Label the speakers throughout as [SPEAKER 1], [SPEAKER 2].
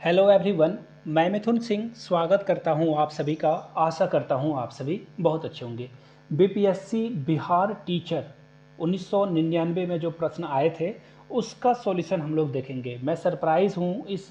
[SPEAKER 1] Hello everyone, मैं मिथुन सिंह स्वागत करता हूं आप सभी का। आशा करता हूं आप सभी बहुत अच्छे होंगे। बीपीएससी बिहार टीचर 1999 में जो प्रश्न आए थे उसका सॉल्यूशन हम लोग देखेंगे। मैं सरप्राइज़ हूं इस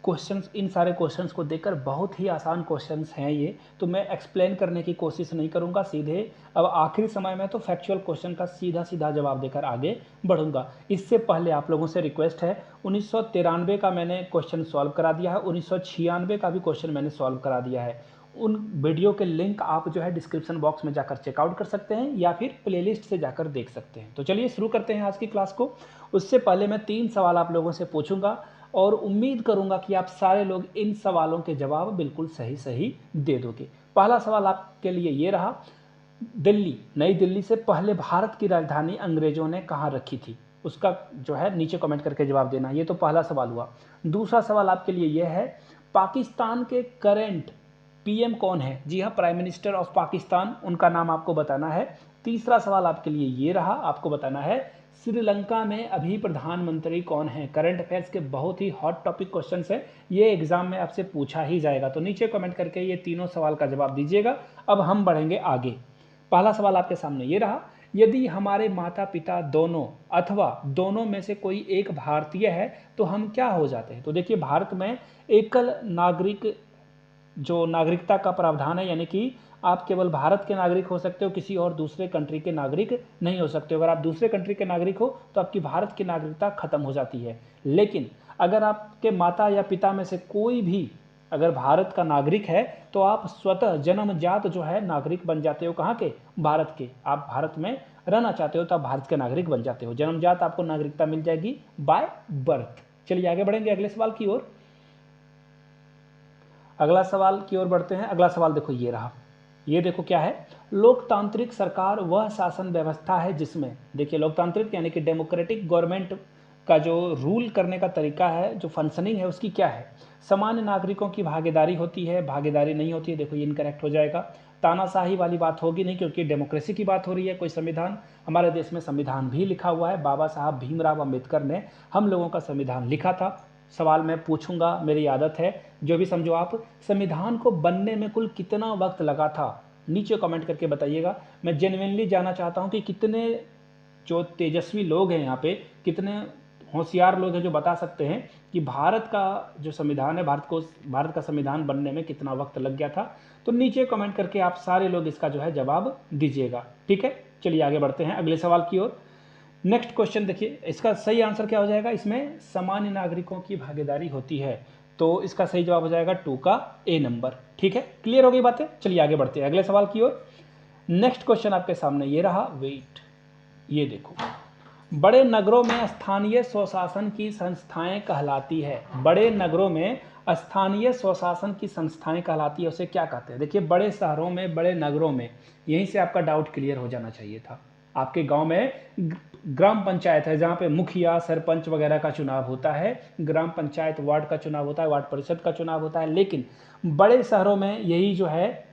[SPEAKER 1] क्वेश्चंस, इन सारे क्वेश्चंस को देखकर। बहुत ही आसान क्वेश्चंस हैं ये, तो मैं एक्सप्लेन करने की कोशिश नहीं करूंगा। सीधे अब आखिरी समय में तो फैक्चुअल क्वेश्चन का सीधा सीधा जवाब देकर आगे बढ़ूंगा। इससे पहले आप लोगों से रिक्वेस्ट है, 1993 का मैंने क्वेश्चन सॉल्व करा दिया है, 1996 का भी क्वेश्चन मैंने सॉल्व करा दिया है। उन वीडियो के लिंक आप जो है डिस्क्रिप्शन बॉक्स में जाकर चेकआउट कर सकते हैं या फिर प्लेलिस्ट से जाकर देख सकते हैं। तो चलिए शुरू करते हैं आज की क्लास को। उससे पहले मैं 3 सवाल आप लोगों से पूछूंगा और उम्मीद करूंगा कि आप सारे लोग इन सवालों के जवाब बिल्कुल सही सही दे दोगे। पहला सवाल आपके लिए ये रहा, दिल्ली, नई दिल्ली से पहले भारत की राजधानी अंग्रेजों ने कहाँ रखी थी? उसका जो है नीचे कमेंट करके जवाब देना। ये तो पहला सवाल हुआ। दूसरा सवाल आपके लिए यह है, पाकिस्तान के करेंट पीएम कौन है? जी हाँ, प्राइम मिनिस्टर ऑफ पाकिस्तान, उनका नाम आपको बताना है। तीसरा सवाल आपके लिए ये रहा, आपको बताना है श्रीलंका में अभी प्रधानमंत्री कौन है? करंट अफेयर्स के बहुत ही हॉट टॉपिक क्वेश्चंस है, ये एग्जाम में आपसे पूछा ही जाएगा। तो नीचे कमेंट करके ये तीनों सवाल का जवाब दीजिएगा। अब हम बढ़ेंगे आगे। पहला सवाल आपके सामने ये रहा, यदि हमारे माता पिता दोनों अथवा दोनों में से कोई एक भारतीय है तो हम क्या हो जाते हैं? तो देखिए, भारत में एकल नागरिक जो नागरिकता का प्रावधान है, यानी कि आप केवल भारत के नागरिक हो सकते हो, किसी और दूसरे कंट्री के नागरिक नहीं हो सकते। अगर आप दूसरे कंट्री के नागरिक हो तो आपकी भारत की नागरिकता खत्म हो जाती है। लेकिन अगर आपके माता या पिता में से कोई भी अगर भारत का नागरिक है तो आप स्वतः जन्मजात जो है नागरिक बन जाते हो। कहाँ के? भारत के। आप भारत में रहना चाहते हो तो आप भारत के नागरिक बन जाते हो। जन्मजात आपको नागरिकता मिल जाएगी बाय बर्थ। चलिए आगे बढ़ेंगे अगले सवाल की ओर। अगला सवाल की ओर बढ़ते हैं। अगला सवाल देखो ये रहा, ये देखो क्या है, लोकतांत्रिक सरकार वह शासन व्यवस्था है जिसमें, देखिए लोकतांत्रिक यानी कि डेमोक्रेटिक गवर्नमेंट का जो रूल करने का तरीका है, जो फंक्शनिंग है उसकी क्या है? सामान्य नागरिकों की भागीदारी होती है, भागीदारी नहीं होती है। देखो ये इनकरेक्ट हो जाएगा। तानाशाही वाली बात होगी नहीं, क्योंकि डेमोक्रेसी की बात हो रही है। कोई संविधान, हमारे देश में संविधान भी लिखा हुआ है, बाबा साहब भीमराव अंबेडकर ने हम लोगों का संविधान लिखा था। सवाल मैं पूछूंगा, मेरी आदत है, जो भी समझो आप। संविधान को बनने में कुल कितना वक्त लगा था? नीचे कमेंट करके बताइएगा। मैं जेन्युइनली जानना चाहता हूं कि कितने जो तेजस्वी लोग हैं यहाँ पे, कितने होशियार लोग हैं जो बता सकते हैं कि भारत का जो संविधान है, भारत का संविधान बनने में कितना वक्त लग गया था। तो नीचे कमेंट करके आप सारे लोग इसका जो है जवाब दीजिएगा। ठीक है, चलिए आगे बढ़ते हैं अगले सवाल की ओर। नेक्स्ट क्वेश्चन देखिए, इसका सही आंसर क्या हो जाएगा? इसमें सामान्य नागरिकों की भागीदारी होती है, तो इसका सही जवाब हो जाएगा 2 का ए नंबर। ठीक है, क्लियर हो गई बातें? चलिए आगे बढ़ते हैं अगले सवाल की ओर। नेक्स्ट क्वेश्चन आपके सामने ये रहा, वेट, ये देखो, बड़े नगरों में स्थानीय स्वशासन की संस्थाएं कहलाती है। बड़े नगरों में स्थानीय स्वशासन की संस्थाएं कहलाती है, उसे क्या कहते हैं? देखिए, बड़े शहरों में, बड़े नगरों में, यहीं से आपका डाउट क्लियर हो जाना चाहिए था। आपके गांव में ग्राम पंचायत है, जहां पे मुखिया, सरपंच वगैरह का चुनाव होता है। ग्राम पंचायत, वार्ड का चुनाव होता है, वार्ड परिषद का चुनाव होता है। लेकिन बड़े शहरों में यही जो है,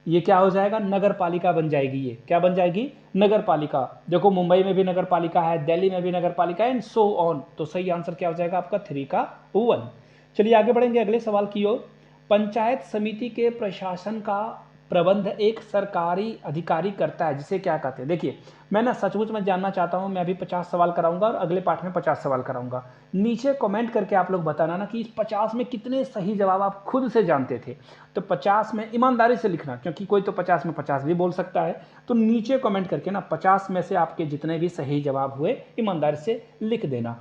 [SPEAKER 1] ये क्या हो जाएगा? नगर पालिका बन जाएगी। ये क्या बन जाएगी? नगर पालिका। देखो, मुंबई में भी नगर पालिका है, दिल्ली में भी नगर पालिका है, एंड सो ऑन। तो सही आंसर क्या हो जाएगा आपका? 3 का 1। चलिए आगे बढ़ेंगे अगले सवाल की ओर। पंचायत समिति के प्रशासन का प्रबंध एक सरकारी अधिकारी करता है, जिसे क्या कहते हैं? देखिए, मैं ना सचमुच में जानना चाहता हूं। मैं अभी 50 सवाल कराऊंगा और अगले पार्ट में 50 सवाल कराऊंगा। नीचे कमेंट करके आप लोग बताना ना कि इस 50 में कितने सही जवाब आप खुद से जानते थे। तो 50 में ईमानदारी से लिखना, क्योंकि कोई तो 50 में 50 भी बोल सकता है। तो नीचे कमेंट करके ना 50 में से आपके जितने भी सही जवाब हुए ईमानदारी से लिख देना।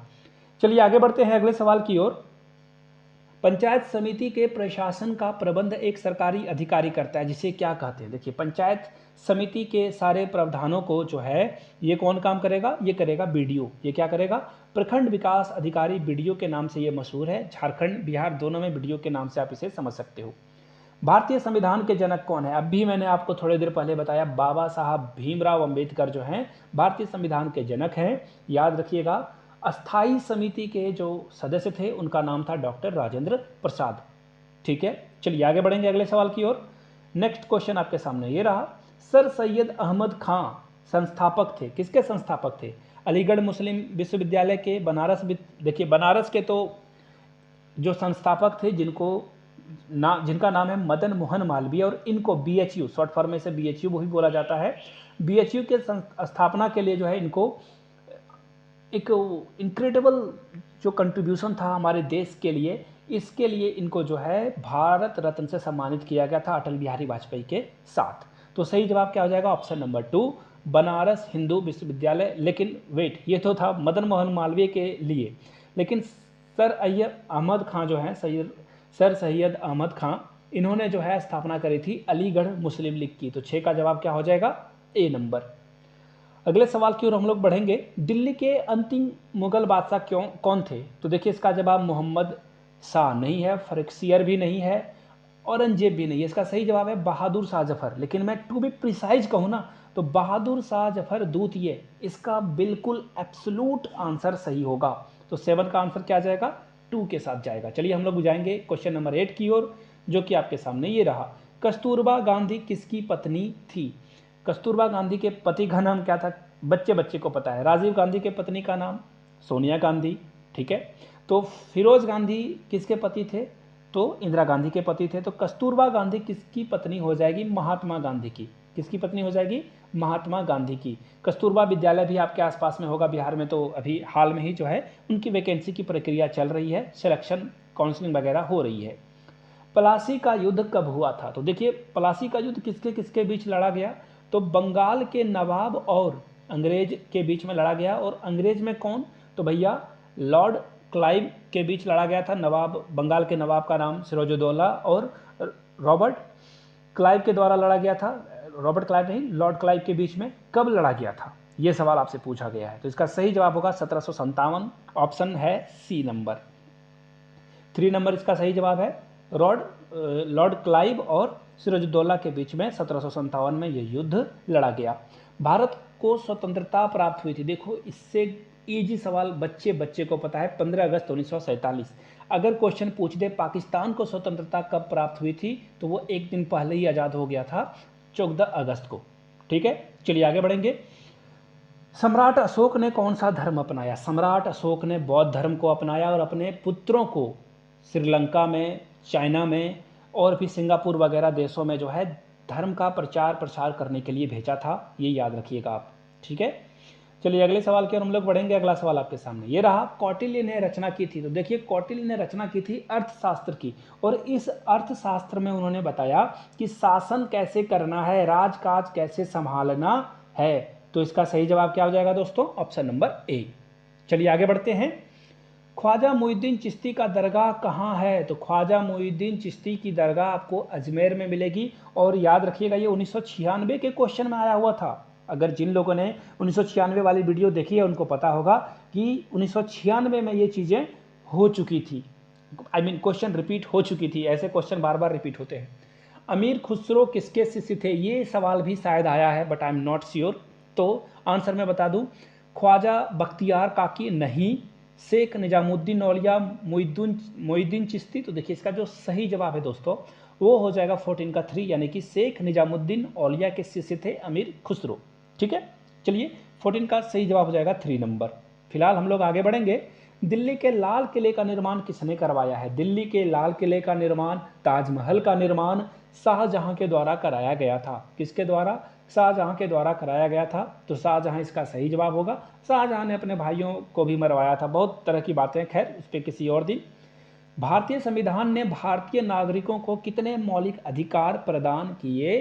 [SPEAKER 1] चलिए आगे बढ़ते हैं अगले सवाल की ओर। पंचायत समिति के प्रशासन का प्रबंध एक सरकारी अधिकारी करता है, जिसे क्या कहते हैं? देखिए, पंचायत समिति के सारे प्रावधानों को जो है, ये कौन काम करेगा? ये करेगा बीडीओ। ये क्या करेगा? प्रखंड विकास अधिकारी। बीडीओ के नाम से ये मशहूर है। झारखंड, बिहार दोनों में बीडीओ के नाम से आप इसे समझ सकते हो। भारतीय संविधान के जनक कौन है? अब भी मैंने आपको थोड़ी देर पहले बताया, बाबा साहब भीमराव अंबेडकर जो हैं भारतीय संविधान के जनक हैं। याद रखिएगा। अस्थाई समिति के जो सदस्य थे उनका नाम था डॉक्टर राजेंद्र प्रसाद। ठीक है, चलिए आगे बढ़ेंगे अगले सवाल की ओर। नेक्स्ट क्वेश्चन आपके सामने ये रहा, सर सैयद अहमद खां संस्थापक थे। किसके संस्थापक थे? अलीगढ़ मुस्लिम विश्वविद्यालय के, बनारस। देखिए, बनारस के तो जो संस्थापक थे जिनका नाम है मदन मोहन मालवीय, और इनको BHU शॉर्ट फॉर्म में से BHU वो भी बोला जाता है। BHU के स्थापना के लिए जो है इनको एक इनक्रेडिबल जो कंट्रीब्यूशन था हमारे देश के लिए, इसके लिए इनको जो है भारत रत्न से सम्मानित किया गया था अटल बिहारी वाजपेयी के साथ। तो सही जवाब क्या हो जाएगा? ऑप्शन नंबर 2 बनारस हिंदू विश्वविद्यालय। लेकिन वेट, ये तो था मदन मोहन मालवीय के लिए, लेकिन सर अहमद खां जो है सर सैयद अहमद खां, इन्होंने जो है स्थापना करी थी अलीगढ़ मुस्लिम लीग की। तो 6 का जवाब क्या हो जाएगा? ए नंबर। अगले सवाल की ओर हम लोग बढ़ेंगे। दिल्ली के अंतिम मुगल बादशाह कौन थे? तो देखिए इसका जवाब मोहम्मद शाह नहीं है, फरख्सियर भी नहीं है, औरंगजेब भी नहीं है। इसका सही जवाब है बहादुर शाह जफर। लेकिन मैं टू बी प्रिसाइज कहूँ ना तो बहादुर शाह जफर द्वितीय इसका बिल्कुल एब्सोल्यूट आंसर सही होगा। तो 7 का आंसर क्या जाएगा? 2 के साथ जाएगा। चलिए हम लोग जाएंगे क्वेश्चन नंबर 8 की ओर, जो कि आपके सामने ये रहा। कस्तूरबा गांधी किसकी पत्नी थी? कस्तूरबा गांधी के पति का नाम क्या था? बच्चे को पता है। राजीव गांधी के पत्नी का नाम सोनिया गांधी, ठीक है। तो फिरोज गांधी किसके पति थे? तो इंदिरा गांधी के पति थे। तो कस्तूरबा गांधी किसकी पत्नी हो जाएगी? महात्मा गांधी की। किसकी पत्नी हो जाएगी? महात्मा गांधी की। कस्तूरबा विद्यालय भी आपके आसपास में होगा बिहार में, तो अभी हाल में ही जो है उनकी वैकेंसी की प्रक्रिया चल रही है, सिलेक्शन काउंसलिंग वगैरह हो रही है। प्लासी का युद्ध कब हुआ था? तो देखिए प्लासी का युद्ध किसके किसके बीच लड़ा गया? तो बंगाल के नवाब और अंग्रेज के बीच में लड़ा गया। और अंग्रेज में कौन? तो भैया लॉर्ड क्लाइव के बीच लड़ा गया था। नवाब, बंगाल के नवाब का नाम सिराजुद्दौला और रॉबर्ट क्लाइव के द्वारा लड़ा गया था। रॉबर्ट क्लाइव नहीं, लॉर्ड क्लाइव के बीच में कब लड़ा गया था, यह सवाल आपसे पूछा गया है। तो इसका सही जवाब होगा 1757, ऑप्शन है सी नंबर। 3 नंबर इसका सही जवाब है। लॉर्ड क्लाइव और सिराजुद्दौला के बीच में 1757 में यह युद्ध लड़ा गया। भारत को स्वतंत्रता प्राप्त हुई थी। देखो इससे इजी सवाल बच्चे को पता है, 15 अगस्त 1947। अगर क्वेश्चन पूछ दे पाकिस्तान को स्वतंत्रता कब प्राप्त हुई थी, तो वो एक दिन पहले ही आज़ाद हो गया था, 14 अगस्त को। ठीक है, चलिए आगे बढ़ेंगे। सम्राट अशोक ने कौन सा धर्म अपनाया? सम्राट अशोक ने बौद्ध धर्म को अपनाया और अपने पुत्रों को श्रीलंका में, चाइना में और भी सिंगापुर वगैरह देशों में जो है धर्म का प्रचार प्रसार करने के लिए भेजा था। ये याद रखिएगा आप, ठीक है। चलिए अगले सवाल की ओर हम लोग बढ़ेंगे। अगला सवाल आपके सामने ये रहा। कौटिल्य ने रचना की थी। तो देखिए कौटिल्य ने रचना की थी अर्थशास्त्र की, और इस अर्थशास्त्र में उन्होंने बताया कि शासन कैसे करना है, राजकाज कैसे संभालना है। तो इसका सही जवाब क्या हो जाएगा दोस्तों? Option number A. चलिए आगे बढ़ते हैं। ख्वाजा मुइनुद्दीन चिश्ती का दरगाह कहाँ है? तो ख्वाजा मुइनुद्दीन चिश्ती की दरगाह आपको अजमेर में मिलेगी। और याद रखिएगा ये 1996 के क्वेश्चन में आया हुआ था। अगर जिन लोगों ने 1996 वाली वीडियो देखी है उनको पता होगा कि 1996 में ये चीज़ें हो चुकी थी। आई मीन क्वेश्चन रिपीट हो चुकी थी, ऐसे क्वेश्चन बार बार रिपीट होते हैं। अमीर खुसरो किसके शिष्य थे? ये सवाल भी शायद आया है, but I am not sure. तो आंसर मैं बता दूं, ख्वाजा बख्तियार काकी नहीं, शेख निजामुद्दीन औलिया मोइनुद्दीन चिश्ती। तो देखिए इसका जो सही जवाब है दोस्तों वो हो जाएगा 14 का 3, यानी कि शेख निजामुद्दीन औलिया के शिष्य थे अमीर खुसरो। ठीक है, चलिए 14 का सही जवाब हो जाएगा 3 नंबर। फिलहाल हम लोग आगे बढ़ेंगे। दिल्ली के लाल किले का निर्माण किसने करवाया है? दिल्ली के लाल किले का निर्माण, ताजमहल का निर्माण शाहजहां के द्वारा कराया गया था। किसके द्वारा? शाहजहां के द्वारा कराया गया था। तो शाहजहां इसका सही जवाब होगा। शाहजहां ने अपने भाइयों को भी मरवाया था, बहुत तरह की बातें, खैर उस पर किसी और दिन। भारतीय संविधान ने भारतीय नागरिकों को कितने मौलिक अधिकार प्रदान किए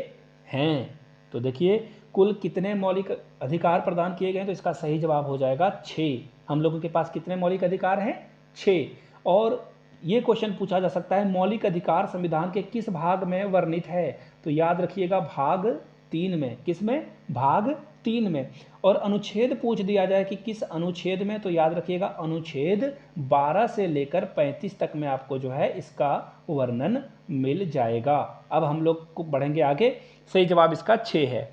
[SPEAKER 1] हैं? तो देखिए कुल कितने मौलिक अधिकार प्रदान किए गए? तो इसका सही जवाब हो जाएगा 6। हम लोगों के पास कितने मौलिक अधिकार हैं? 6। और ये क्वेश्चन पूछा जा सकता है मौलिक अधिकार संविधान के किस भाग में वर्णित है? तो याद रखिएगा भाग 3 में। किस में? भाग 3 में। और अनुच्छेद पूछ दिया जाए कि किस अनुच्छेद में, तो याद रखिएगा अनुच्छेद 12 से लेकर 35 तक में आपको जो है इसका वर्णन मिल जाएगा। अब हम लोग को बढ़ेंगे आगे। सही जवाब इसका 6 है।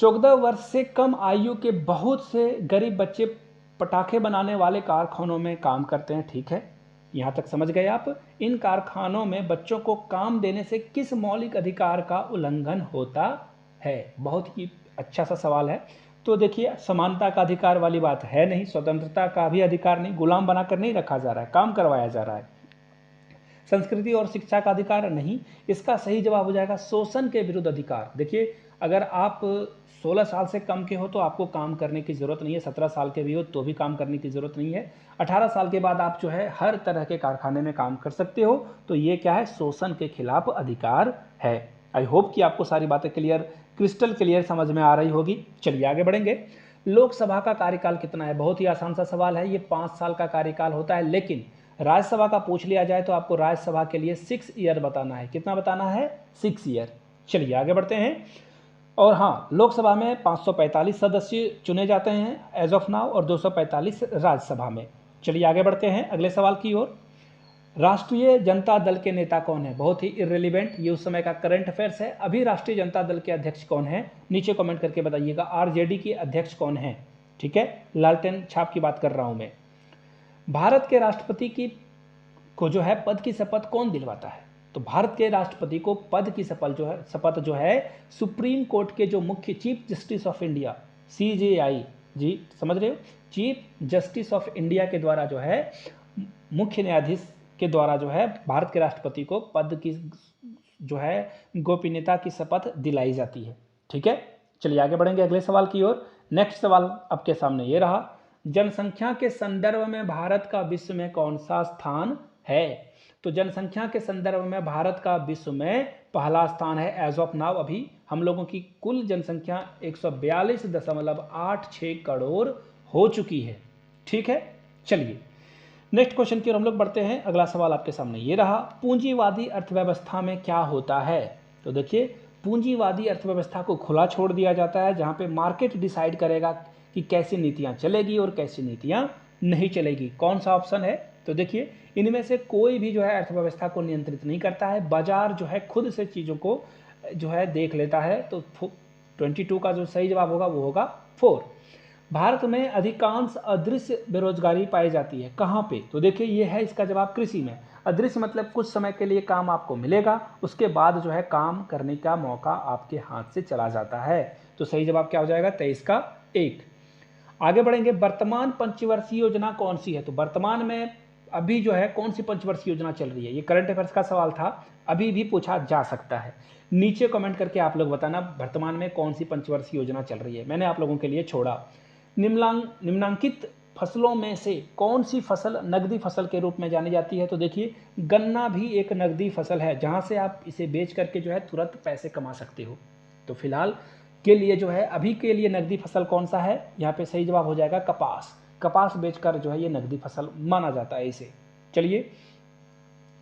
[SPEAKER 1] 14 वर्ष से कम आयु के बहुत से गरीब बच्चे पटाखे बनाने वाले कारखानों में काम करते हैं। ठीक है, यहाँ तक समझ गए आप। इन कारखानों में बच्चों को काम देने से किस मौलिक अधिकार का उल्लंघन होता है? बहुत ही अच्छा सा सवाल है। तो देखिए समानता का अधिकार वाली बात है नहीं, स्वतंत्रता का भी अधिकार नहीं, गुलाम बनाकर नहीं रखा जा रहा है, काम करवाया जा रहा है। संस्कृति और शिक्षा का अधिकार नहीं, इसका सही जवाब हो जाएगा शोषण के विरुद्ध अधिकार। देखिए अगर आप 16 साल से कम के हो तो आपको काम करने की ज़रूरत नहीं है, 17 साल के भी हो तो भी काम करने की ज़रूरत नहीं है, 18 साल के बाद आप जो है हर तरह के कारखाने में काम कर सकते हो। तो ये क्या है, शोषण के खिलाफ अधिकार है। आई होप कि आपको सारी बातें क्लियर, क्रिस्टल क्लियर समझ में आ रही होगी। चलिए आगे बढ़ेंगे। लोकसभा का कार्यकाल कितना है, बहुत ही आसान सा सवाल है, ये 5 साल का कार्यकाल होता है, लेकिन राज्यसभा का पूछ लिया जाए तो आपको राज्यसभा के लिए 6 ईयर बताना है। कितना बताना है, 6 ईयर। चलिए आगे बढ़ते हैं। और हाँ, लोकसभा में 545 सदस्य चुने जाते हैं एज ऑफ नाउ और 245 राज्यसभा में। चलिए आगे बढ़ते हैं अगले सवाल की ओर। राष्ट्रीय जनता दल के नेता कौन है, बहुत ही इररिलेवेंट, ये उस समय का करंट अफेयर्स है। अभी राष्ट्रीय जनता दल के अध्यक्ष कौन है, नीचे कमेंट करके बताइएगा। आरजेडी के अध्यक्ष कौन है, ठीक है, लालटेन छाप की बात कर रहा हूं मैं। भारत के राष्ट्रपति की को जो है पद की शपथ कौन दिलवाता है, तो भारत के राष्ट्रपति को पद की शपथ जो है सुप्रीम कोर्ट के जो मुख्य chief justice of India, CJI जी, समझ रहे हो, चीफ जस्टिस ऑफ इंडिया के द्वारा जो है, मुख्य न्यायाधीश के द्वारा जो है भारत के राष्ट्रपति को पद की जो है गोपनीयता की शपथ दिलाई जाती है, ठीक है। चलिए आगे बढ़ेंगे अगले सवाल की ओर। नेक्स्ट सवाल आपके सामने ये रहा, जनसंख्या के संदर्भ में भारत का विश्व में कौन सा स्थान है, तो जनसंख्या के संदर्भ में भारत का विश्व में पहला स्थान है एज ऑफ नाउ। अभी हम लोगों की कुल जनसंख्या 142.86 करोड़ हो चुकी है, ठीक है। चलिए नेक्स्ट क्वेश्चन की ओर हम लोग बढ़ते हैं। अगला सवाल आपके सामने ये रहा, पूंजीवादी अर्थव्यवस्था में क्या होता है, तो देखिए पूंजीवादी अर्थव्यवस्था को खुला छोड़ दिया जाता है, जहां पे मार्केट डिसाइड करेगा कि कैसी नीतियां चलेगी और कैसी नीतियां नहीं चलेगी। कौन सा ऑप्शन है, तो देखिए इनमें से कोई भी जो है अर्थव्यवस्था को नियंत्रित नहीं करता है, बाजार जो है खुद से चीज़ों को जो है देख लेता है। तो 22 का जो सही जवाब होगा वो होगा 4। भारत में अधिकांश अदृश्य बेरोजगारी पाई जाती है, कहाँ पे, तो देखिए ये है इसका जवाब कृषि में। अदृश्य मतलब कुछ समय के लिए काम आपको मिलेगा, उसके बाद जो है काम करने का मौका आपके हाथ से चला जाता है। तो सही जवाब क्या हो जाएगा, 23 का 1। आगे बढ़ेंगे, वर्तमान पंचवर्षीय योजना कौन सी है, तो वर्तमान में अभी जो है कौन सी पंचवर्षीय योजना चल रही है, ये करंट अफेयर्स का सवाल था, अभी भी पूछा जा सकता है। नीचे कमेंट करके आप लोग बताना वर्तमान में कौन सी पंचवर्षीय योजना चल रही है, मैंने आप लोगों के लिए छोड़ा। निम्नांकित फसलों में से कौन सी फसल नकदी फसल के रूप में जानी जाती है, तो देखिए गन्ना भी एक नकदी फसल है, जहां से आप इसे बेच करके जो है तुरंत पैसे कमा सकते हो। तो फिलहाल के लिए जो है अभी के लिए नकदी फसल कौन सा है, यहाँ पे सही जवाब हो जाएगा कपास। कपास बेचकर जो है ये नकदी फसल माना जाता है इसे। चलिए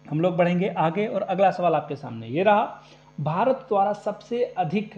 [SPEAKER 1] हम लोग बढ़ेंगे आगे और अगला सवाल आपके सामने ये रहा, भारत द्वारा सबसे अधिक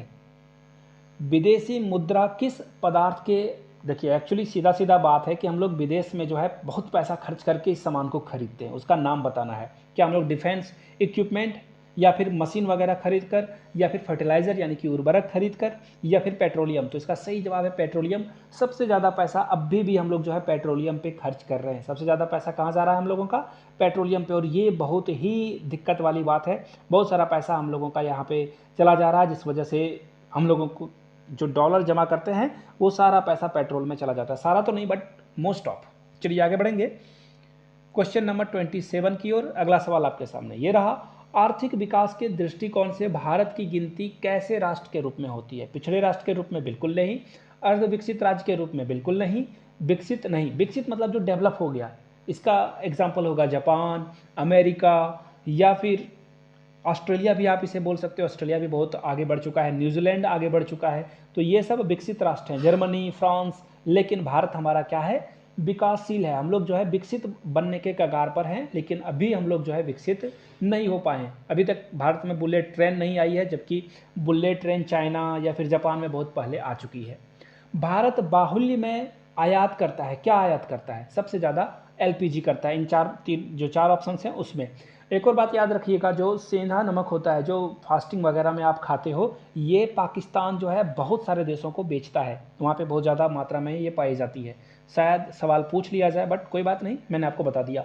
[SPEAKER 1] विदेशी मुद्रा किस पदार्थ के, देखिए एक्चुअली सीधा सीधा बात है कि हम लोग विदेश में जो है बहुत पैसा खर्च करके इस सामान को खरीदते हैं, उसका नाम बताना है। क्या हम लोग डिफेंस इक्विपमेंट, या फिर मशीन वगैरह खरीद कर, या फिर फर्टिलाइजर यानी कि उर्वरक खरीद कर, या फिर पेट्रोलियम, तो इसका सही जवाब है पेट्रोलियम। सबसे ज़्यादा पैसा अभी भी हम लोग जो है पेट्रोलियम पे खर्च कर रहे हैं, सबसे ज़्यादा पैसा कहाँ जा रहा है हम लोगों का, पेट्रोलियम पे। और ये बहुत ही दिक्कत वाली बात है, बहुत सारा पैसा हम लोगों का यहाँ पे चला जा रहा है, जिस वजह से हम लोगों को जो डॉलर जमा करते हैं वो सारा पैसा पेट्रोल में चला जाता है, सारा तो नहीं बट मोस्ट ऑफ। चलिए आगे बढ़ेंगे क्वेश्चन नंबर 27 की ओर। अगला सवाल आपके सामने ये रहा, आर्थिक विकास के दृष्टिकोण से भारत की गिनती कैसे राष्ट्र के रूप में होती है, पिछड़े राष्ट्र के रूप में बिल्कुल नहीं, अर्ध विकसित राज्य के रूप में बिल्कुल नहीं, विकसित नहीं, विकसित मतलब जो डेवलप हो गया, इसका एग्जाम्पल होगा जापान, अमेरिका, या फिर ऑस्ट्रेलिया भी आप इसे बोल सकते हो, ऑस्ट्रेलिया भी बहुत आगे बढ़ चुका है, न्यूजीलैंड आगे बढ़ चुका है, तो ये सब विकसित राष्ट्र हैं, जर्मनी, फ्रांस। लेकिन भारत हमारा क्या है, विकासशील है, हम लोग जो है विकसित बनने के कगार पर हैं, लेकिन अभी हम लोग जो है विकसित नहीं हो पाए हैं। अभी तक भारत में बुलेट ट्रेन नहीं आई है, जबकि बुलेट ट्रेन चाइना या फिर जापान में बहुत पहले आ चुकी है। भारत बाहुल्य में आयात करता है, क्या आयात करता है, सबसे ज़्यादा LPG करता है, इन जो चार ऑप्शन हैं उसमें। एक और बात याद रखिएगा, जो सेंधा नमक होता है जो फास्टिंग वगैरह में आप खाते हो, ये पाकिस्तान जो है बहुत सारे देशों को बेचता है, वहाँ पे बहुत ज़्यादा मात्रा में ये पाई जाती है। शायद सवाल पूछ लिया जाए बट कोई बात नहीं, मैंने आपको बता दिया।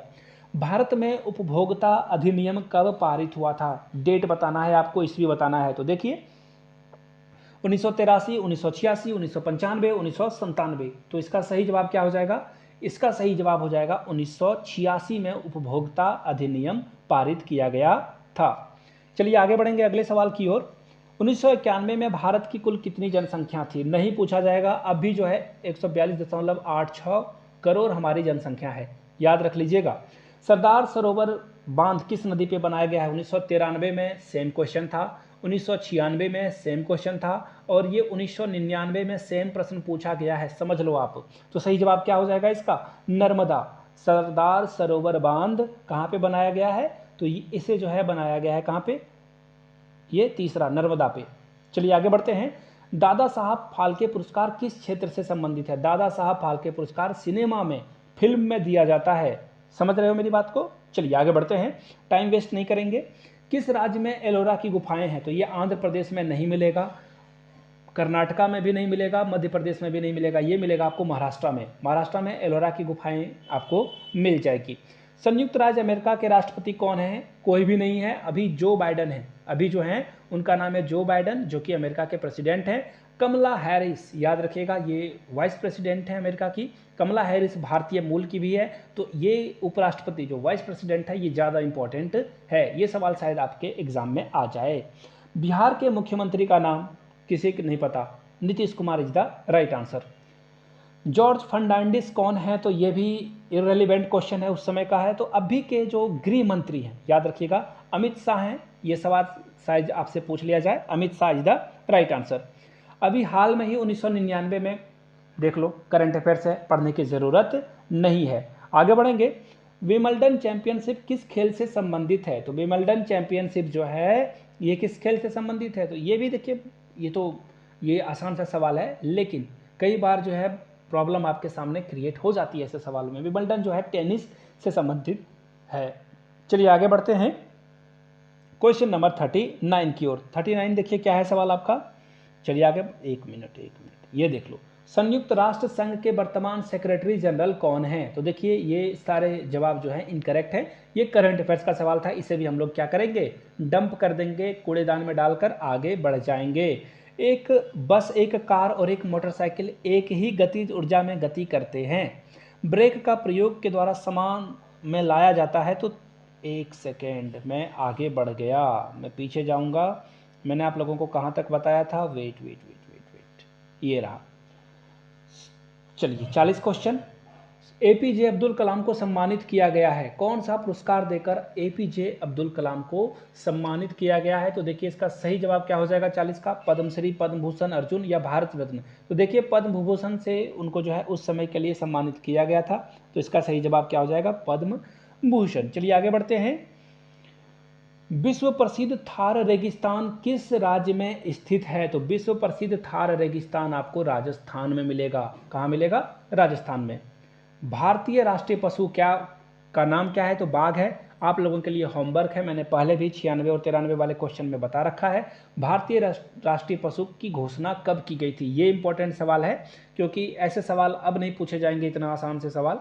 [SPEAKER 1] भारत में उपभोक्ता अधिनियम कब पारित हुआ था, डेट बताना है आपको, ईस्वी बताना है। तो देखिए 1983, 1986, 1995, 1997। तो इसका सही जवाब क्या हो जाएगा? इसका सही जवाब हो जाएगा 1986 में उपभोक्ता अधिनियम पारित किया गया था। चलिए आगे बढ़ेंगे अगले सवाल की ओर। 1991 में भारत की कुल कितनी जनसंख्या थी? नहीं पूछा जाएगा। अभी जो है 142.86 करोड़ हमारी जनसंख्या है, याद रख लीजिएगा। सरदार सरोवर बांध किस नदी पे बनाया गया है? 1993 में सेम क्वेश्चन था, 1996 में सेम क्वेश्चन था, और ये 1999 में सेम प्रश्न पूछा गया है, समझ लो आप। तो सही जवाब क्या हो जाएगा इसका? नर्मदा। सरदार सरोवर बांध कहाँ पे बनाया गया है? तो इसे जो है बनाया गया है कहाँ पे? ये तीसरा, नर्मदा पे। चलिए आगे बढ़ते हैं। दादा साहब फाल्के पुरस्कार किस क्षेत्र से संबंधित है? दादा साहब फाल्के पुरस्कार सिनेमा में, फिल्म में दिया जाता है, समझ रहे हो मेरी बात को? चलिए आगे बढ़ते हैं, टाइम वेस्ट नहीं करेंगे। किस राज्य में एलोरा की गुफाएं हैं? तो ये आंध्र प्रदेश में नहीं मिलेगा, कर्नाटका में भी नहीं मिलेगा, मध्य प्रदेश में भी नहीं मिलेगा, ये मिलेगा आपको महाराष्ट्र में। महाराष्ट्र में एलोरा की गुफाएं आपको मिल जाएगी। संयुक्त राज्य अमेरिका के राष्ट्रपति कौन है? कोई भी नहीं है, अभी जो बाइडन है, अभी जो है उनका नाम है जो बाइडन, जो कि अमेरिका के प्रेसिडेंट हैं। कमला हैरिस, याद रखिएगा, ये वाइस प्रेसिडेंट है अमेरिका की। कमला हैरिस भारतीय मूल की भी है। तो ये उपराष्ट्रपति जो वाइस प्रेसिडेंट है, ये ज़्यादा इंपॉर्टेंट है। ये सवाल शायद आपके एग्जाम में आ जाए। बिहार के मुख्यमंत्री का नाम किसी को नहीं पता? Nitish Kumar is the right answer. George Fernandes कौन है? तो ये भी इररिलेवेंट क्वेश्चन है, उस समय का है। तो अभी के जो गृह मंत्री हैं, याद रखिएगा, अमित शाह हैं। ये सवाल शायद आपसे पूछ लिया जाए, Amit Shah is the right answer. अभी हाल में ही 1999 में देख लो, करंट अफेयर्स है, पढ़ने की ज़रूरत नहीं है। आगे बढ़ेंगे। विंबलडन चैंपियनशिप किस खेल से संबंधित है? तो विंबलडन चैंपियनशिप जो है ये किस खेल से संबंधित है? तो ये भी देखिए, ये आसान सा सवाल है, लेकिन कई बार जो है प्रॉब्लम आपके सामने क्रिएट हो जाती है ऐसे सवालों में। विंबलडन जो है टेनिस से संबंधित है। चलिए आगे बढ़ते हैं क्वेश्चन नंबर 39 की ओर। 39 देखिए क्या है सवाल आपका। चलिए आगे, एक मिनट, ये देख लो। संयुक्त राष्ट्र संघ के वर्तमान सेक्रेटरी जनरल कौन है? तो देखिए ये सारे जवाब जो है इनकरेक्ट है। ये करंट अफेयर्स का सवाल था, इसे भी हम लोग क्या करेंगे? डंप कर देंगे, कूड़ेदान में डालकर आगे बढ़ जाएंगे। एक बस, एक कार और एक मोटरसाइकिल एक ही गतिज ऊर्जा में गति करते हैं। ब्रेक का प्रयोग के द्वारा सामान में लाया जाता है। तो एक सेकेंड, मैं आगे बढ़ गया, मैं पीछे जाऊंगा। मैंने आप लोगों को कहाँ तक बताया था? वेट, ये रहा। चलिए 40 क्वेश्चन। एपीजे अब्दुल कलाम को सम्मानित किया गया है, कौन सा पुरस्कार देकर एपीजे अब्दुल कलाम को सम्मानित किया गया है? तो देखिए इसका सही जवाब क्या हो जाएगा 40 का? पद्मश्री, पद्म भूषण, अर्जुन या भारत रत्न। तो देखिए पद्म भूषण से उनको जो है उस समय के लिए सम्मानित किया गया था। तो इसका सही जवाब क्या हो जाएगा? पद्म भूषण। चलिए आगे बढ़ते हैं। विश्व प्रसिद्ध थार रेगिस्तान किस राज्य में स्थित है? तो विश्व प्रसिद्ध थार रेगिस्तान आपको राजस्थान में मिलेगा। कहाँ मिलेगा? राजस्थान में। भारतीय राष्ट्रीय पशु क्या का नाम क्या है? तो बाघ है। आप लोगों के लिए होमवर्क है, मैंने पहले भी 96 और 93 वाले क्वेश्चन में बता रखा है। भारतीय राष्ट्रीय पशु की घोषणा कब की गई थी? ये इंपॉर्टेंट सवाल है, क्योंकि ऐसे सवाल अब नहीं पूछे जाएंगे इतना आसान से सवाल।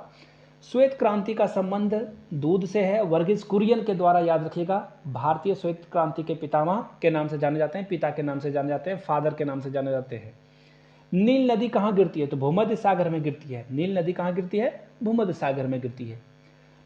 [SPEAKER 1] श्वेत क्रांति का संबंध दूध से है, वर्गीज कुरियन के द्वारा, याद रखिएगा। भारतीय श्वेत क्रांति के पितामह के नाम से जाने जाते हैं, पिता के नाम से जाने जाते हैं, फादर के नाम से जाने जाते हैं। नील नदी कहाँ गिरती है? तो भूमध्य सागर में गिरती है। नील नदी कहाँ गिरती है? भूमध्य सागर में गिरती है।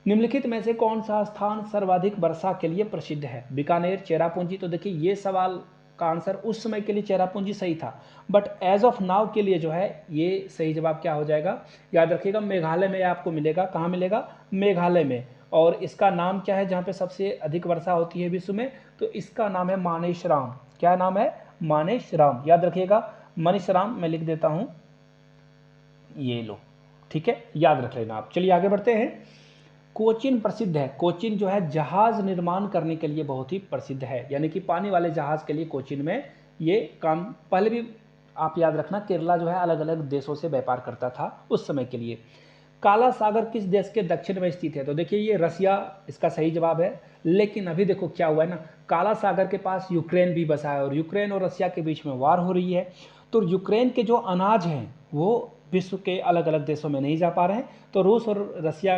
[SPEAKER 1] निम्नलिखित में से कौन सा स्थान सर्वाधिक वर्षा के लिए प्रसिद्ध है? बीकानेर, चेरापूंजी। तो देखिए ये सवाल का आंसर उस समय के लिए चेरापूंजी सही था, बट एज ऑफ नाउ के लिए जो है ये सही जवाब क्या हो जाएगा? याद रखिएगा मेघालय में आपको मिलेगा। कहाँ मिलेगा? मेघालय में। और इसका नाम क्या है जहाँ पे सबसे अधिक वर्षा होती है विश्व में? तो इसका नाम है मानेसराम। क्या नाम है? मानेसराम। याद रखिएगा, मानेसराम मैं लिख देता हूँ, ये लो, ठीक है, याद रख लेना आप। चलिए आगे बढ़ते हैं। कोचिन प्रसिद्ध है। कोचिन जो है जहाज निर्माण करने के लिए बहुत ही प्रसिद्ध है, यानी कि पानी वाले जहाज के लिए कोचिन में ये काम, पहले भी आप याद रखना केरला जो है अलग अलग देशों से व्यापार करता था उस समय के लिए। काला सागर किस देश के दक्षिण में स्थित है? तो देखिए ये रसिया इसका सही जवाब है, लेकिन अभी देखो क्या हुआ है ना, काला सागर के पास यूक्रेन भी बसा है और यूक्रेन और रसिया के बीच में वार हो रही है। तो यूक्रेन के जो अनाज हैं वो विश्व के अलग अलग देशों में नहीं जा पा रहे हैं। तो रूस और रसिया,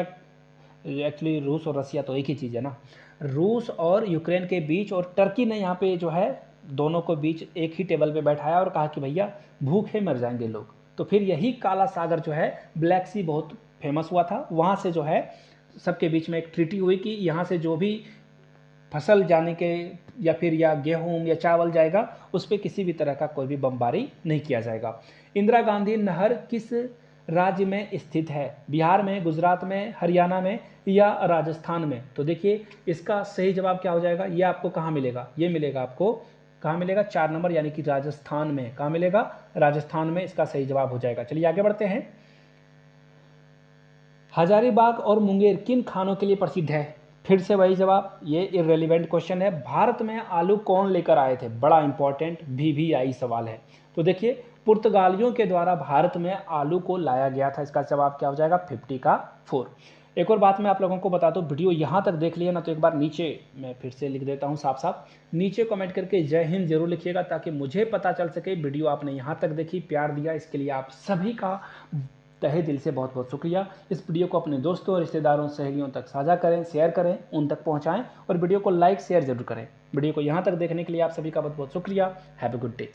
[SPEAKER 1] एक्चुअली रूस और रसिया तो एक ही चीज़ है ना, रूस और यूक्रेन के बीच, और टर्की ने यहाँ पे जो है दोनों को बीच एक ही टेबल पे बैठाया और कहा कि भैया भूखे मर जाएंगे लोग। तो फिर यही काला सागर जो है, ब्लैक सी, बहुत फेमस हुआ था। वहाँ से जो है सबके बीच में एक ट्रीटी हुई कि यहाँ से जो भी फसल जाने के या फिर या गेहूं या चावल जाएगा उस पर किसी भी तरह का कोई भी बमबारी नहीं किया जाएगा। इंदिरा गांधी नहर किस राज्य में स्थित है? बिहार में, गुजरात में, हरियाणा में या राजस्थान में? तो देखिए इसका सही जवाब क्या हो जाएगा, ये आपको कहाँ मिलेगा, ये मिलेगा आपको कहाँ मिलेगा, 4 नंबर, यानी कि राजस्थान में। कहाँ मिलेगा? राजस्थान में इसका सही जवाब हो जाएगा। चलिए आगे बढ़ते हैं। हजारीबाग और मुंगेर किन खानों के लिए प्रसिद्ध है? फिर से वही जवाब, ये इररेलेवेंट क्वेश्चन है। भारत में आलू कौन लेकर आए थे? बड़ा इंपॉर्टेंट VVI सवाल है। तो देखिए पुर्तगालियों के द्वारा भारत में आलू को लाया गया था। इसका जवाब क्या हो जाएगा? 50 का 4। एक और बात मैं आप लोगों को बता दूं, वीडियो यहाँ तक देख लिया ना तो एक बार नीचे मैं फिर से लिख देता हूँ साफ साफ, नीचे कमेंट करके जय हिंद जरूर लिखिएगा ताकि मुझे पता चल सके वीडियो आपने यहाँ तक देखी, प्यार दिया, इसके लिए आप सभी का तहे दिल से बहुत बहुत शुक्रिया। इस वीडियो को अपने दोस्तों, रिश्तेदारों, सहेलियों तक साझा करें, शेयर करें, उन तक पहुंचाएं और वीडियो को लाइक शेयर जरूर करें। वीडियो को यहाँ तक देखने के लिए आप सभी का बहुत बहुत शुक्रिया। Have a good day.